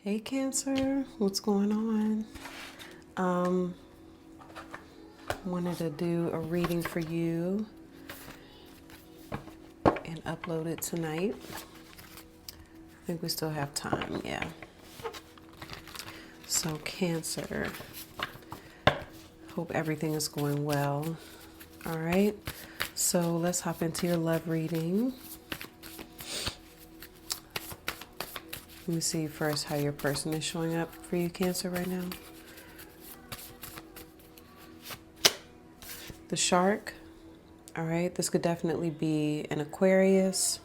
Hey Cancer, what's going on? Um, Wanted to do a reading for you and upload it tonight. I think we still have time, yeah. So Cancer, hope everything is going well. All right, so let's hop into your love reading. Let me see first how your person is showing up for you, Cancer, right now. The shark. All right, this could definitely be an Aquarius,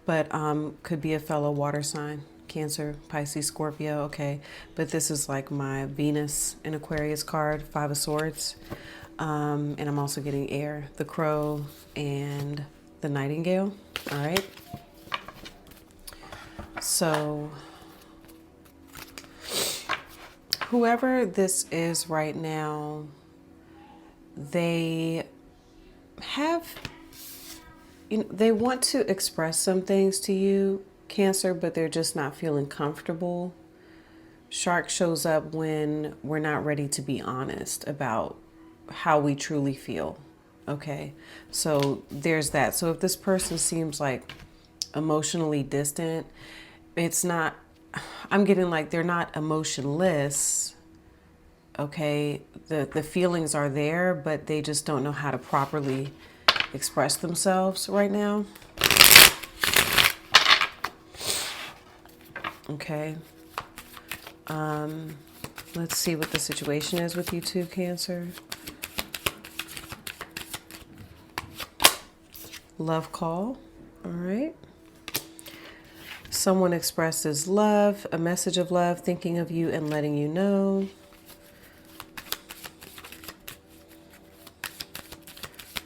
but could be a fellow water sign. Cancer, Pisces, Scorpio, okay. But this is like my Venus in Aquarius card, Five of Swords. And I'm also getting air, the crow and the nightingale, all right? So whoever this is right now, they have, they want to express some things to you, Cancer, but they're just not feeling comfortable. Shark shows up when we're not ready to be honest about how we truly feel. Okay, so there's that. So if this person seems like emotionally distant, it's not, I'm getting like they're not emotionless. Okay, the feelings are there, but they just don't know how to properly express themselves right now. Okay. Let's see what the situation is with you two, Cancer. Love call. All right. Someone expresses love, a message of love, thinking of you and letting you know.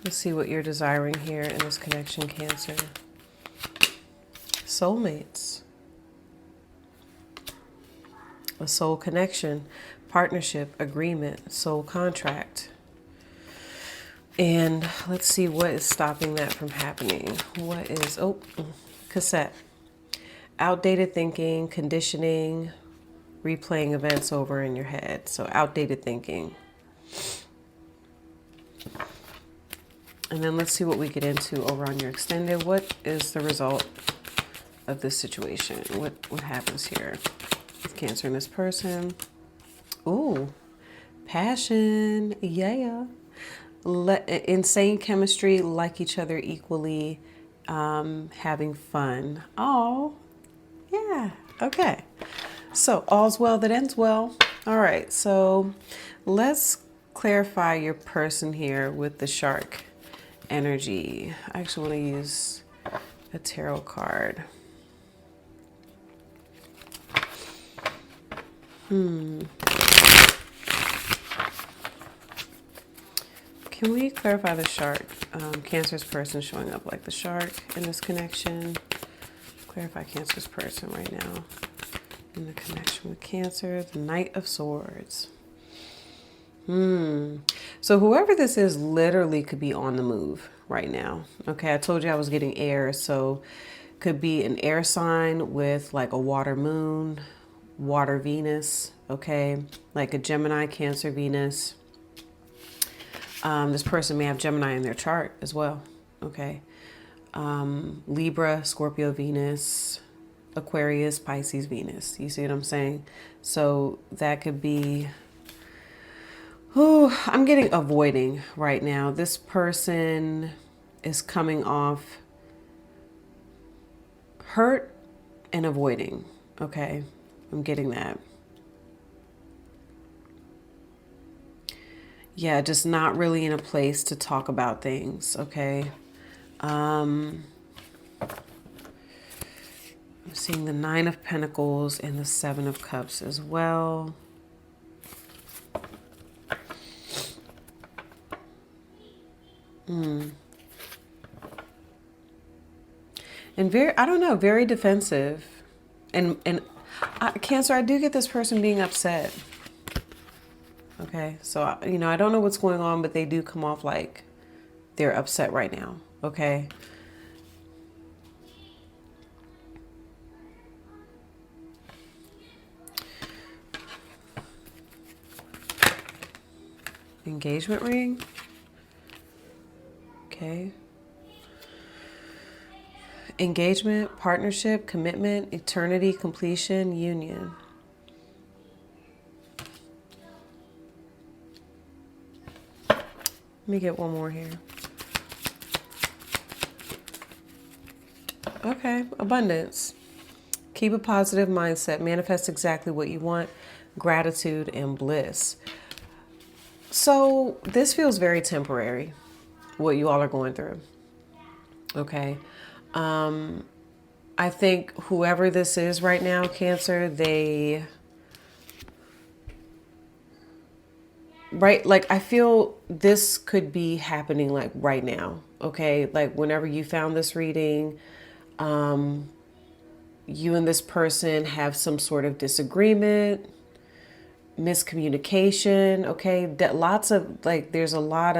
Let's see what you're desiring here in this connection, Cancer. Soulmates. A soul connection, partnership, agreement, soul contract. And let's see what is stopping that from happening. What is, cassette. Outdated thinking, conditioning, replaying events over in your head. So outdated thinking. And then let's see what we get into over on your extended. What is the result of this situation? What happens here with Cancer and this person? Ooh, passion. Yeah. Insane chemistry, like each other equally, having fun. Oh, yeah. Okay. So all's well that ends well. All right. So let's clarify your person here with the shark energy. I actually want to use a tarot card. Can we clarify the shark? Cancer's person showing up like the shark in this connection. Clarify Cancer's person right now in the connection with Cancer. The Knight of Swords. So whoever this is literally could be on the move right now. Okay, I told you I was getting air, so could be an air sign with like a water moon, water Venus, okay, like a Gemini, Cancer, Venus. This person may have Gemini in their chart as well, okay. Libra, Scorpio, Venus, Aquarius, Pisces, Venus. You see what I'm saying? So that could be, oh, I'm getting avoiding right now. This person is coming off hurt and avoiding, okay? I'm getting that. Yeah, just not really in a place to talk about things, okay? I'm seeing the Nine of Pentacles and the Seven of Cups as well. And very, I don't know, very defensive. And Cancer, I do get this person being upset. Okay, so, I don't know what's going on, but they do come off like they're upset right now, okay? Engagement ring. Okay. Engagement, partnership, commitment, eternity, completion, union. Let me get one more here. Okay, abundance. Keep a positive mindset. Manifest exactly what you want. Gratitude and bliss. So this feels very temporary, what you all are going through. Okay. I think whoever this is right now, Cancer, like I feel this could be happening like right now. Okay. Like whenever you found this reading, you and this person have some sort of disagreement, miscommunication. Okay. That there's lots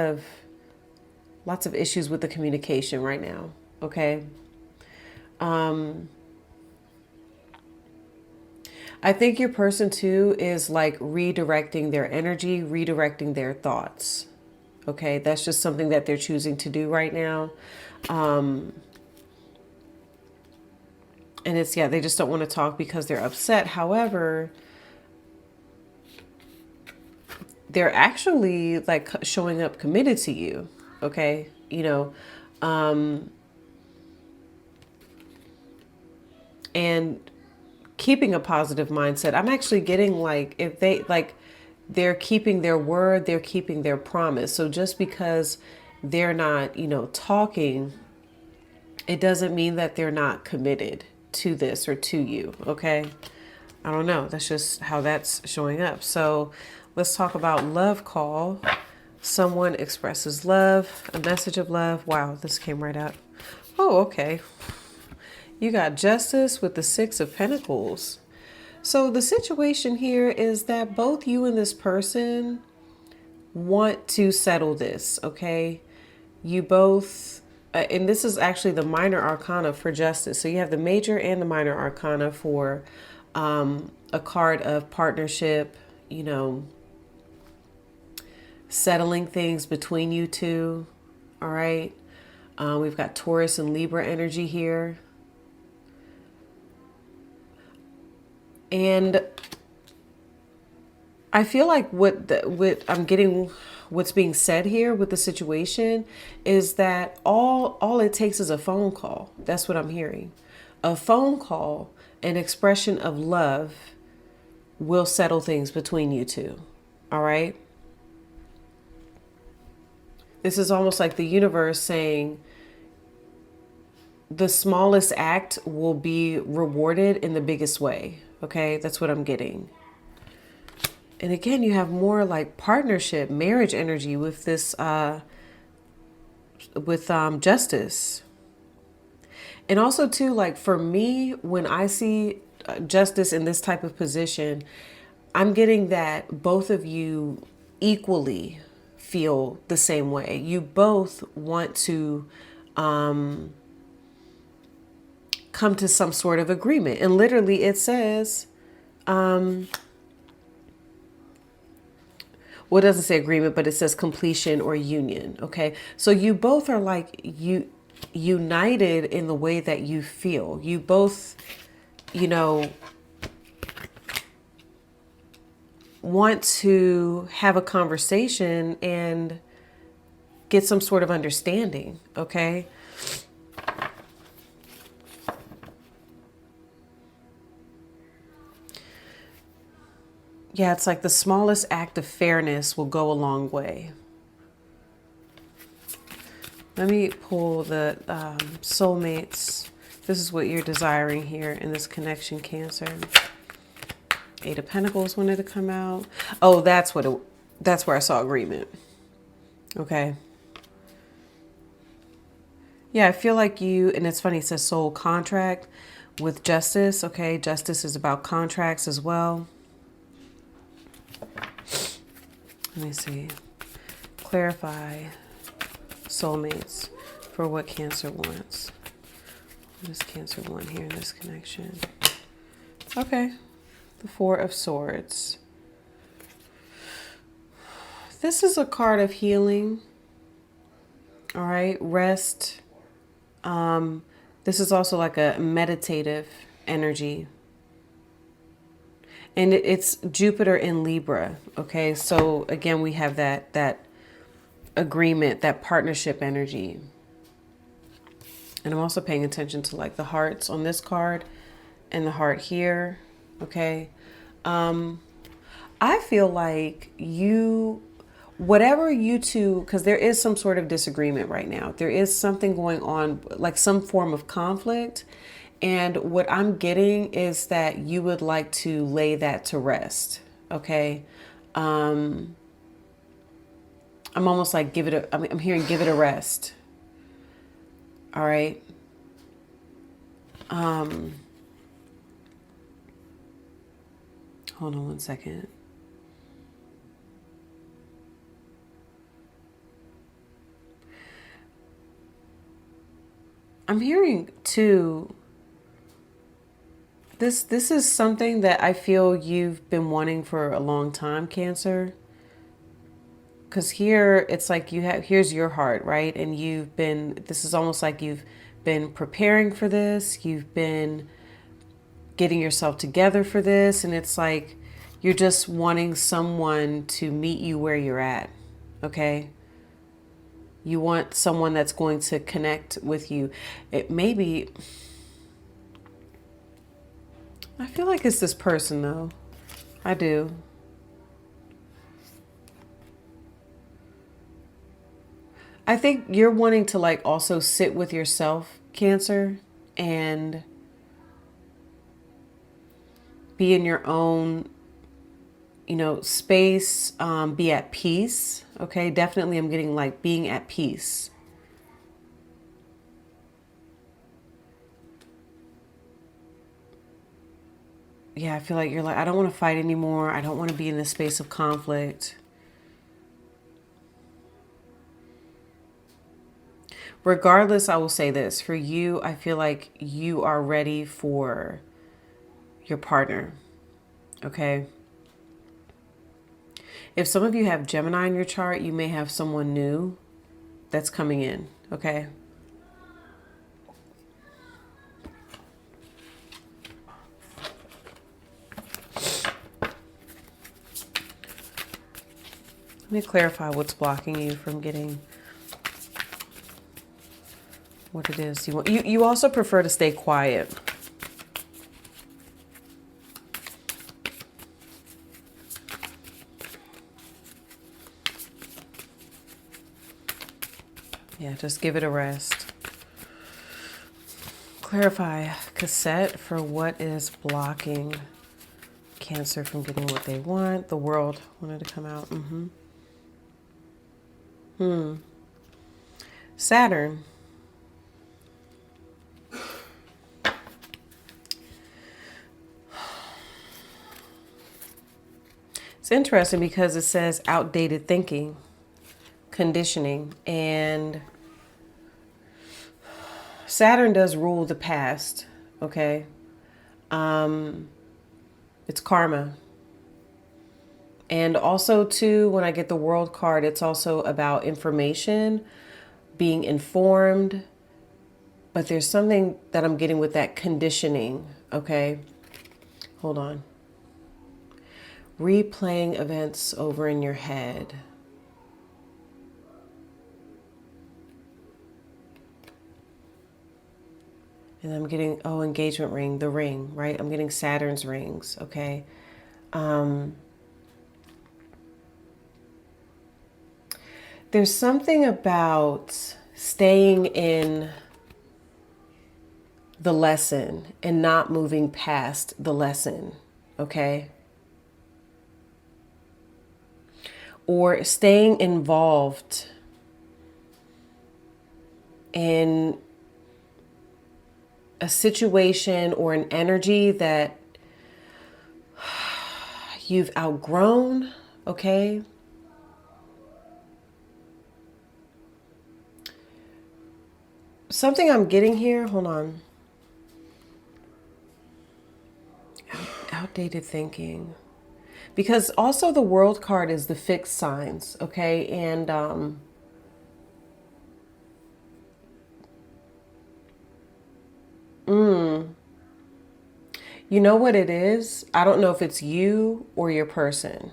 of issues with the communication right now. Okay. I think your person too is like redirecting their energy, redirecting their thoughts. Okay. That's just something that they're choosing to do right now. And they just don't want to talk because they're upset. However, they're actually like showing up committed to you. Okay. And keeping a positive mindset. I'm actually getting like, if they like, they're keeping their word, they're keeping their promise. So just because they're not, talking, it doesn't mean that they're not committed to this or to you. Okay. I don't know. That's just how that's showing up. So let's talk about love call. Someone expresses love, a message of love. Wow, this came right up. Oh, okay. You got justice with the Six of Pentacles. So the situation here is that both you and this person want to settle this, okay? You both, and this is actually the minor arcana for justice. So you have the major and the minor arcana for a card of partnership, settling things between you two, all right? We've got Taurus and Libra energy here. And I feel like what I'm getting, what's being said here with the situation is that all it takes is a phone call. That's what I'm hearing. A phone call, an expression of love will settle things between you two. All right. This is almost like the universe saying the smallest act will be rewarded in the biggest way. Okay, that's what I'm getting. And again, you have more like partnership, marriage energy with this, justice. And also too, like for me, when I see justice in this type of position, I'm getting that both of you equally feel the same way. You both want to come to some sort of agreement. And literally it says, well, it doesn't say agreement, but it says completion or union. Okay. So you both are like united in the way that you feel. You both, want to have a conversation and get some sort of understanding. Okay. Yeah, it's like the smallest act of fairness will go a long way. Let me pull the soulmates. This is what you're desiring here in this connection, Cancer. Eight of Pentacles wanted to come out. Oh, that's where I saw agreement. Okay. Yeah, I feel like you, and it's funny, it says soul contract with justice. Okay, justice is about contracts as well. Let me see. Clarify soulmates for what Cancer wants. What does Cancer want here in this connection? Okay. The Four of Swords. This is a card of healing. All right, rest. This is also like a meditative energy. And it's Jupiter in Libra. Okay, so again, we have that agreement, that partnership energy. And I'm also paying attention to like the hearts on this card and the heart here. Okay. I feel like whatever you two, because there is some sort of disagreement right now. There is something going on, like some form of conflict. And what I'm getting is that you would like to lay that to rest. Okay. I'm almost like I'm hearing give it a rest. All right. Hold on one second. I'm hearing too, this is something that I feel you've been wanting for a long time, Cancer. Because here it's like here's your heart, right? And this is almost like you've been preparing for this. You've been getting yourself together for this. And it's like you're just wanting someone to meet you where you're at. Okay. You want someone that's going to connect with you. It maybe, I feel like it's this person though. I do. I think you're wanting to like also sit with yourself, Cancer, and be in your own, space, be at peace. Okay. Definitely I'm getting like being at peace. Yeah. I feel like you're like, I don't want to fight anymore. I don't want to be in this space of conflict. Regardless, I will say this for you. I feel like you are ready for your partner. Okay. If some of you have Gemini in your chart, you may have someone new that's coming in. Okay. Let me clarify what's blocking you from getting what it is you want. You also prefer to stay quiet. Yeah, just give it a rest. Clarify cassette for what is blocking Cancer from getting what they want. The World wanted to come out. Saturn. It's interesting because it says outdated thinking, conditioning, and Saturn does rule the past. Okay. It's karma. And also too, when I get the World card, it's also about information, being informed. But there's something that I'm getting with that conditioning. Okay. Hold on. Replaying events over in your head. And I'm getting, engagement ring, the ring, right? I'm getting Saturn's rings, okay? There's something about staying in the lesson and not moving past the lesson, okay? Or staying involved in a situation or an energy that you've outgrown, okay? Something I'm getting here, hold on. Outdated thinking. Because also the World card is the fixed signs, okay? And you know what it is? I don't know if it's you or your person,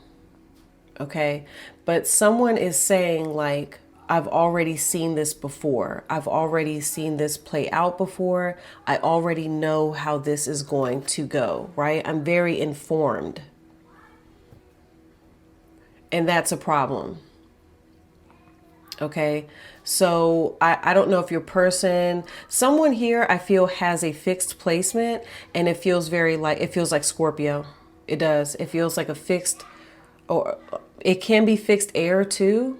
okay? But someone is saying, like, I've already seen this before. I've already seen this play out before. I already know how this is going to go, right? I'm very informed. And that's a problem. Okay. So I don't know if your person, someone here I feel has a fixed placement, and it feels very like, it feels like Scorpio. It does. It feels like a fixed, or it can be fixed air too.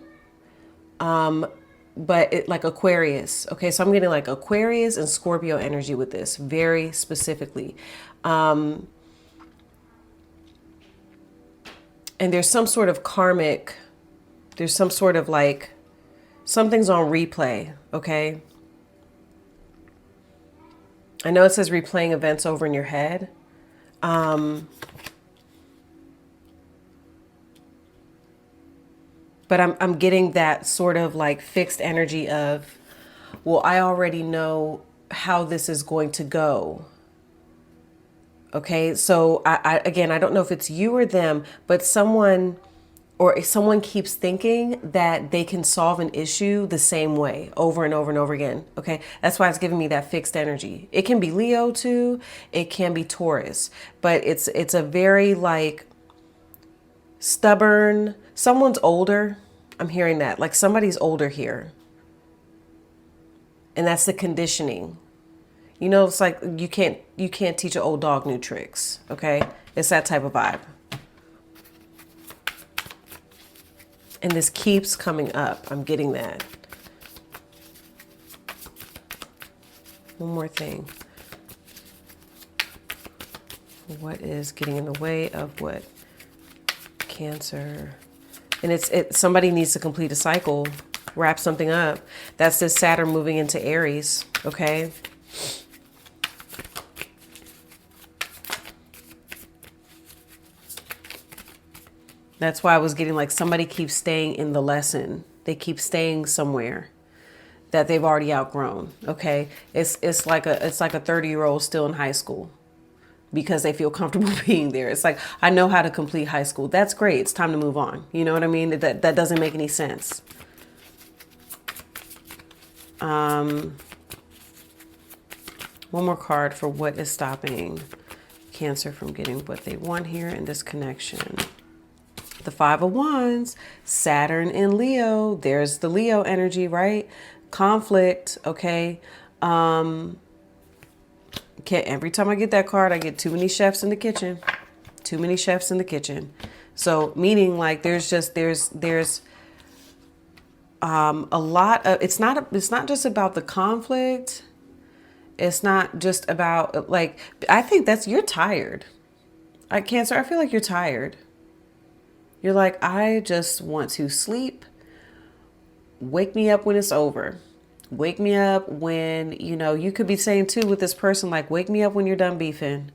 But it like Aquarius. Okay. So I'm getting like Aquarius and Scorpio energy with this very specifically. And there's some sort of karmic, there's some sort of like, something's on replay, okay? I know it says replaying events over in your head. But I'm getting that sort of like fixed energy of, well, I already know how this is going to go. Okay, so again, I don't know if it's you or them, but someone or if someone keeps thinking that they can solve an issue the same way over and over and over again. Okay, that's why it's giving me that fixed energy. It can be Leo too, it can be Taurus, but it's a very like stubborn. Someone's older. I'm hearing that like somebody's older here, and that's the conditioning. You know, it's like you can't teach an old dog new tricks. Okay, it's that type of vibe. And this keeps coming up. I'm getting that. One more thing. What is getting in the way of what? Cancer. And it's somebody needs to complete a cycle, wrap something up. That's this Saturn moving into Aries, okay? That's why I was getting like somebody keeps staying in the lesson. They keep staying somewhere that they've already outgrown. Okay. It's like a 30-year-old still in high school because they feel comfortable being there. It's like, I know how to complete high school. That's great. It's time to move on. You know what I mean? That doesn't make any sense. One more card for what is stopping Cancer from getting what they want here in this connection. The Five of Wands, Saturn in Leo. There's the Leo energy, right? Conflict, okay? Every time I get that card, I get too many chefs in the kitchen. Too many chefs in the kitchen. So meaning like there's a lot of, it's not just about the conflict. It's not just about like, I think you're tired. Cancer, I feel like you're tired. You're like, I just want to sleep. Wake me up when it's over. Wake me up when, you could be saying too with this person, like, wake me up when you're done beefing.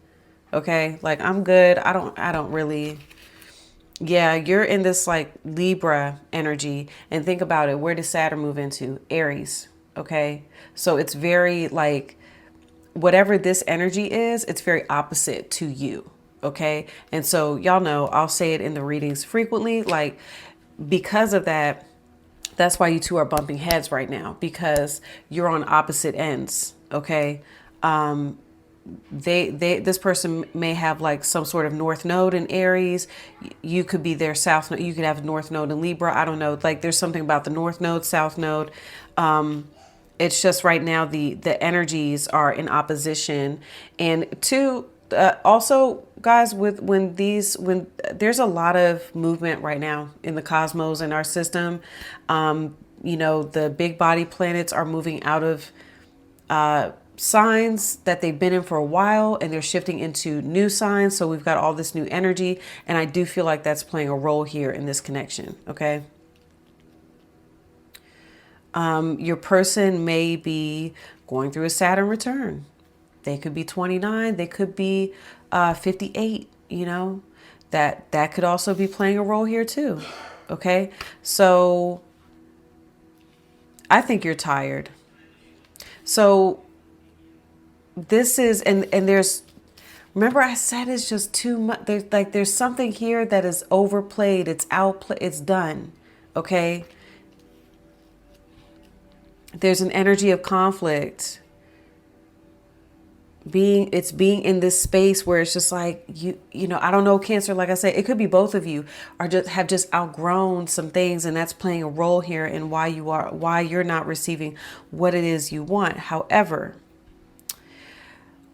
Okay. Like, I'm good. I don't really. Yeah. You're in this like Libra energy, and think about it. Where does Saturn move into? Aries. Okay. So it's very like, whatever this energy is, it's very opposite to you. Okay. And so y'all know, I'll say it in the readings frequently, like because of that, that's why you two are bumping heads right now, because you're on opposite ends. Okay. This person may have like some sort of north node in Aries. You could be their south node. You could have north node in Libra. I don't know. Like there's something about the north node, south node. It's just right now the energies are in opposition. And two, also guys, when there's a lot of movement right now in the cosmos and our system, the big body planets are moving out of signs that they've been in for a while, and they're shifting into new signs. So we've got all this new energy, and I do feel like that's playing a role here in this connection. Okay. Your person may be going through a Saturn return. They could be 29. They could be 58, That could also be playing a role here too. Okay. So I think you're tired. So this is, and there's, remember I said it's just too much. There's something here that is overplayed. It's outplayed. It's done. Okay. There's an energy of conflict. Being in this space where it's just like, you know, I don't know, Cancer, like I said, it could be both of you are just outgrown some things, and that's playing a role here in why you're not receiving what it is you want. However,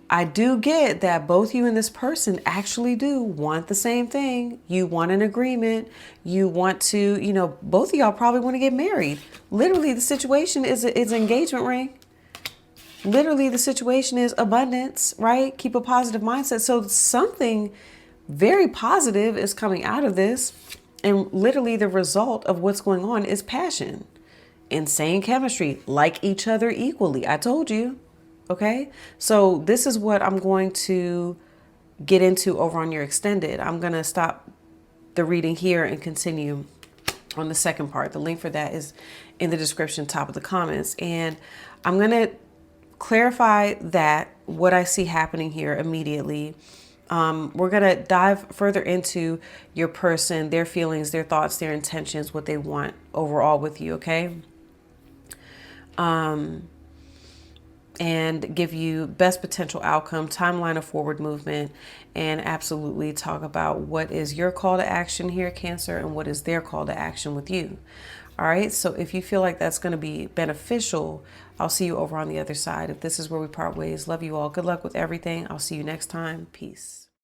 I do get that both you and this person actually do want the same thing. You want an agreement. You want to, you know, both of y'all probably want to get married. Literally, the situation is an engagement ring. Literally, the situation is abundance, right? Keep a positive mindset. So something very positive is coming out of this. And literally the result of what's going on is passion, insane chemistry, like each other equally. I told you. Okay. So this is what I'm going to get into over on your extended. I'm going to stop the reading here and continue on the second part. The link for that is in the description, top of the comments. And I'm going to clarify that what I see happening here immediately. We're going to dive further into your person, their feelings, their thoughts, their intentions, what they want overall with you. Okay. And give you best potential outcome, timeline of forward movement, and absolutely talk about what is your call to action here, Cancer, and what is their call to action with you. All right. So if you feel like that's going to be beneficial, I'll see you over on the other side. If this is where we part ways, love you all. Good luck with everything. I'll see you next time. Peace.